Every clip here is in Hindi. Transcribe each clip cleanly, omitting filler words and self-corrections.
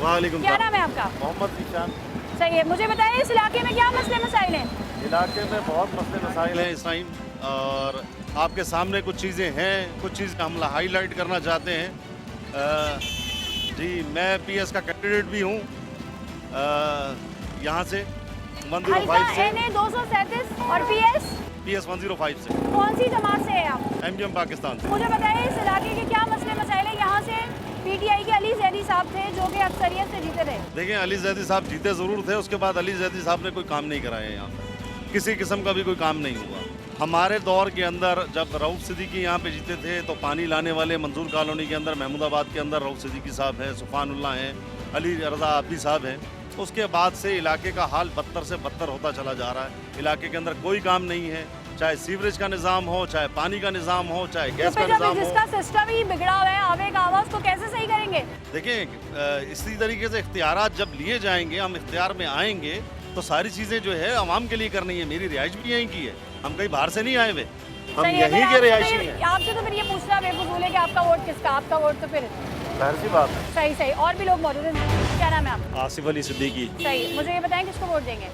वालेकुम क्या नाम है आपका? मोहम्मद ईशान। सही है, मुझे बताइए इस इलाके में क्या मसले मसाइल हैं? इलाके में बहुत मसले मसाइल हैं इस टाइम, और आपके सामने कुछ चीज़ें हैं, कुछ चीज़ें हम हाईलाइट करना चाहते हैं। जी, मैं पीएस का कैंडिडेट भी हूँ, यहाँ से 105 हल्का से, NA 237 और PS पीएस 105 से, कौन सी जमात से है आप? एमजीएम पाकिस्तान से। मुझे बताइए इस इलाके के क्या मसले मसाइल हैं? यहाँ से PTI के अली जैदी साहब थे जो कि अक्सरियत से जीते थे। देखिए, अली जैदी साहब जीते ज़रूर थे, उसके बाद अली जैदी साहब ने कोई काम नहीं कराया यहाँ पर, किसी किस्म का भी कोई काम नहीं हुआ। हमारे दौर के अंदर जब रऊफ सिद्दीकी यहाँ पे जीते थे तो पानी लाने वाले मंजूर कॉलोनी के अंदर, महमूदाबाद के अंदर रऊफ सिद्दीकी साहब हैं, सुफ़ानुल्लाह हैं, अली रज़ा आबदी साहब हैं। उसके बाद से इलाके का हाल बदतर से बदतर होता चला जा रहा है। इलाके के अंदर कोई काम नहीं है, चाहे सीवरेज का निज़ाम हो, चाहे पानी का निज़ाम हो, चाहे तो गैस फिर का जब निज़ाम हो। जिसका सिस्टम ही बिगड़ा हुआ है आवे का आवाज को कैसे सही करेंगे? देखिए, इसी तरीके से इख्तियारात जब लिए जाएंगे, हम इख्तियार में आएंगे तो सारी चीज़ें जो है आवाम के लिए करनी है। मेरी रिहाइश भी यहीं की है, हम कहीं बाहर से नहीं आए हुए, हम सही है, यहीं फिर के रिहायशी हैं। आपसे तो फिर ये पूछना बेफजूल है कि आपका वोट किसका? आपका वोट तो फिर जाहिर सी बात है। सही सही। और भी लोग मौजूद हैं, क्या नाम है आपका? आसिफ अली सिद्दीकी। सही, मुझे ये बताएं किसको वोट देंगे?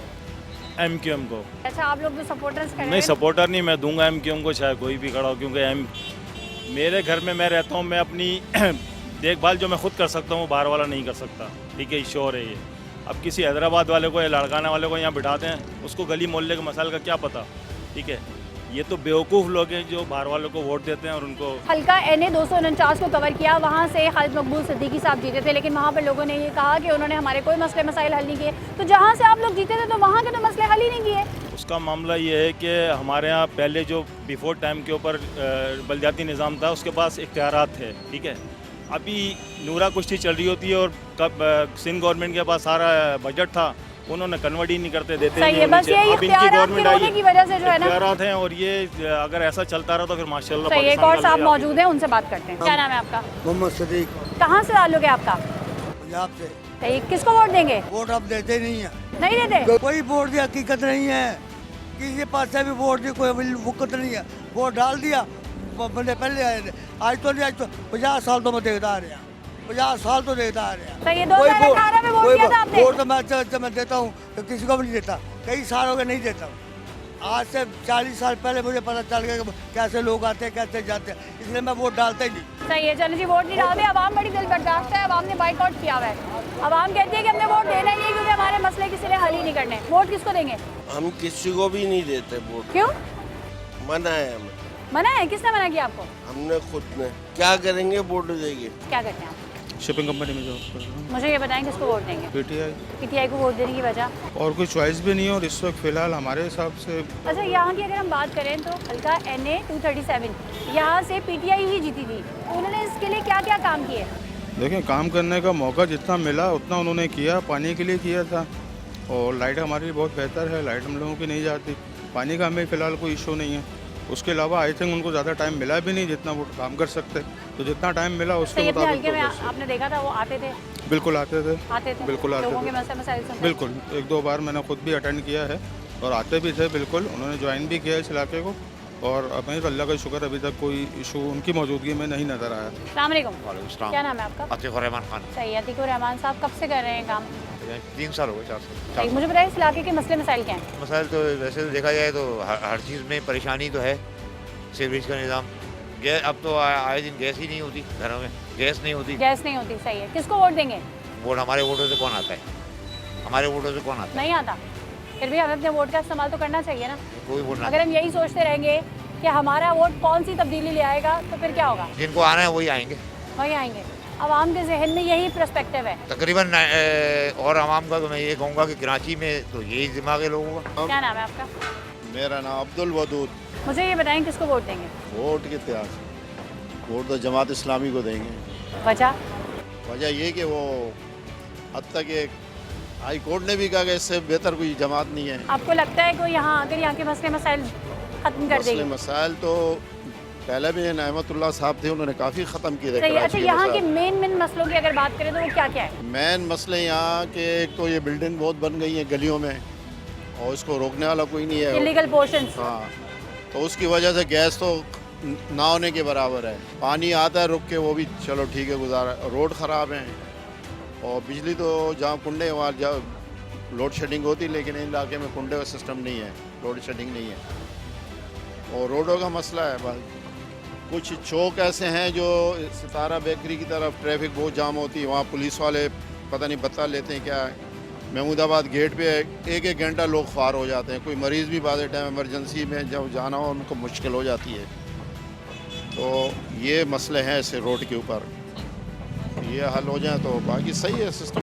MQM को। अच्छा, आप लोग जो सपोर्टर्स खड़े नहीं, हैं सपोर्टर नहीं, मैं दूंगा MQM को, चाहे कोई भी खड़ा हो, क्योंकि मेरे घर में मैं रहता हूँ, मैं अपनी देखभाल जो मैं खुद कर सकता हूँ वो बाहर वाला नहीं कर सकता। ठीक है, श्योर है ये। अब किसी हैदराबाद वाले को या लड़काना वाले को यहाँ बिठाते हैं, उसको गली मोहल्ले के मसाइल का क्या पता। ठीक है, ये तो बेवकूफ़ लोग हैं जो बाहर वालों को वोट देते हैं और उनको। हल्का NA 249 को कवर किया, वहाँ से खालिद मकबूल सिद्दीकी साहब जीते थे, लेकिन वहाँ पर लोगों ने ये कहा कि उन्होंने हमारे कोई मसले मसाइल हल नहीं किए। तो जहाँ से आप लोग जीते थे तो वहाँ के तो मसले हल ही नहीं किए। उसका मामला ये है कि हमारे यहाँ पहले जो बिफोर टाइम के ऊपर बलदियाती निज़ाम था, उसके पास इख्तियारात थे। ठीक है, अभी नूरा कुश्ती चल रही होती है और कब सिंध गवर्नमेंट के पास सारा बजट था, उन्होंने कन्वर्ट ही नहीं करते, देते सही नहीं है, होने बस चाहिए। यही अब इनकी इख्तियारात गवर्नमेंट के आई होने की वजह से जो है ना, इख्तियारात हैं, और ये अगर ऐसा चलता रहा तो फिर माशाल्लाह सही है। एक पाकिस्तान और का साहब नया- मौजूद हैं, उनसे बात करते हैं। क्या नाम है आपका? मोहम्मद सदीक, कहाँ से ताल्लुक है आपका? पंजाब से। सही, किसको वोट देंगे? वोट आप देते नहीं है, नहीं देते? कोई वोट की हकीकत नहीं है, किसी पास से भी वोट की कोई वक़्त नहीं है। वोट डाल दिया, बंदे पहले आए थे, आज तो नहीं, आज तो 50 साल तो मैं देखता आ रहा, 50 साल तो देखता आ रहा। सही है, 2018 में वोट दिया था आपने? वोट तो मैं देता हूँ, तो किसी को भी नहीं देता, कई साल हो गए नहीं देता हूँ। आज से 40 साल पहले मुझे पता चल गया कि कैसे लोग आते हैं, कैसे जाते हैं, इसलिए मैं वोट डालता ही नहीं। सही है, चलो जी, वोट नहीं डालते। आवाम बड़ी दिल बर्दाश्त है, आवाम ने बाइकआउट किया हुआ है। आवाम कहती है कि हमने वोट देना ही नहीं क्योंकि हमारे मसले किसी ने हल ही नहीं करने। वोट किसको देंगे? हम किसी को भी नहीं देते वोट, क्यों मना है हमें। मना है? किसने मना किया आपको? हमने खुद ने। क्या करेंगे, वोट देंगे। क्या करते हैं आप? शिपिंग कंपनी में जॉब कर रहा हूँ। मुझे ये बताएं किसको वोट देंगे? PTI। PTI को वोट देने की वजह? और कोई चॉइस भी नहीं है, और इस वक्त फ़िलहाल हमारे हिसाब से अच्छा, यहाँ की अगर हम बात करें तो हल्का NA 237 यहाँ से PTI ही जीती थी, तो उन्होंने इसके लिए क्या क्या काम किए? देखें, काम करने का मौका जितना मिला उतना उन्होंने किया। पानी के लिए किया था, और लाइट हमारे लिए बहुत बेहतर है, लाइट हम लोगों की नहीं जाती। पानी का हमें फ़िलहाल कोई इशू नहीं है। उसके अलावा आई थिंक उनको ज़्यादा टाइम मिला भी नहीं जितना वो काम कर सकते, तो जितना टाइम मिला सही, उसके अपने मुताबिक हल्के में progress। आपने देखा था वो आते थे? बिल्कुल आते थे, आते थे, बिल्कुल आते लोगों के थे। मसले मसाइल सुनते थे? बिल्कुल, 1-2 बार मैंने खुद भी अटेंड किया है, और आते भी थे। बिल्कुल, उन्होंने ज्वाइन भी किया इस इलाके को, और अपने तो अल्लाह का शुक्र अभी तक कोई इशू उनकी मौजूदगी में नहीं नज़र आया। अस्सलाम वालेकुम। क्या नाम है आपका? अतीक रहमान खान। सही है, अतीकुर रहमान साहब कब से कर रहे हैं काम? 3 साल हो गए, 4 सही, साल। मुझे बताइए इस इलाके के मसले मसाइल क्या हैं? मसाइल तो वैसे तो देखा जाए तो हर चीज़ में परेशानी तो है। सीवरेज का निज़ाम, गैस, अब तो आए दिन गैस ही नहीं होती, घरों में गैस नहीं होती। गैस नहीं होती। सही है, किसको वोट देंगे? वोट हमारे वोटों से कौन आता है? हमारे वोटों से कौन आता नहीं आता? फिर भी हमें अपने वोट का इस्तेमाल तो करना चाहिए ना। है? कोई वोट ना। अगर हम यही सोचते रहेंगे कि हमारा वोट कौन सी तब्दीली ले आएगा तो फिर क्या होगा? जिनको आना है वही आएंगे वही आएंगे। आवाम के जहन में यही पर्सपेक्टिव है। तकरीबन। और आवाम का तो मैं ये कहूँगा कि कराची में तो यही दिमाग है लोगों का। क्या नाम है आपका? मेरा नाम अब्दुल वदूद। मुझे ये बताएं किसको वोट देंगे? वोट के इतिहास, वोट तो जमात इस्लामी को देंगे। वजह? वजह ये कि वो अब तक एक हाई कोर्ट ने भी कहा कि इससे बेहतर कोई जमात नहीं है। आपको लगता है कि यहाँ आकर यहाँ के मसले मसाइल ख़त्म कर मसले देगी? मसाइल तो पहले भी नहमतुल्लाह साहब थे, उन्होंने काफ़ी ख़त्म किए थे। सही है। अच्छा, कराची यहाँ के मसाइल। मेन मसलों की अगर बात करें तो वो क्या क्या है? मेन मसले यहाँ के, एक तो ये बिल्डिंग बहुत बन गई है गलियों में, और इसको रोकने वाला कोई नहीं है। Illegal portions. हाँ, तो उसकी वजह से गैस तो ना होने के बराबर है। पानी आता है रुक के, वो भी चलो ठीक है गुजारा। रोड ख़राब हैं, और बिजली तो जहाँ कुंडे हैं वहाँ जहाँ लोड शेडिंग होती, लेकिन इन इलाके में कुंडे का सिस्टम नहीं है, लोड शेडिंग नहीं है। और रोडों का मसला है बस। कुछ चौक ऐसे हैं जो सितारा बेकरी की तरफ ट्रैफिक बहुत जाम होती है, वहाँ पुलिस वाले पता नहीं बता लेते हैं क्या है। महमूदाबाद गेट पे एक एक घंटा लोग ख्वार हो जाते हैं, कोई मरीज़ भी बाद टाइम इमरजेंसी में जब जाना हो उनको मुश्किल हो जाती है। तो ये मसले हैं ऐसे रोड के ऊपर, ये हल हो जाए तो बाकी सही है सिस्टम।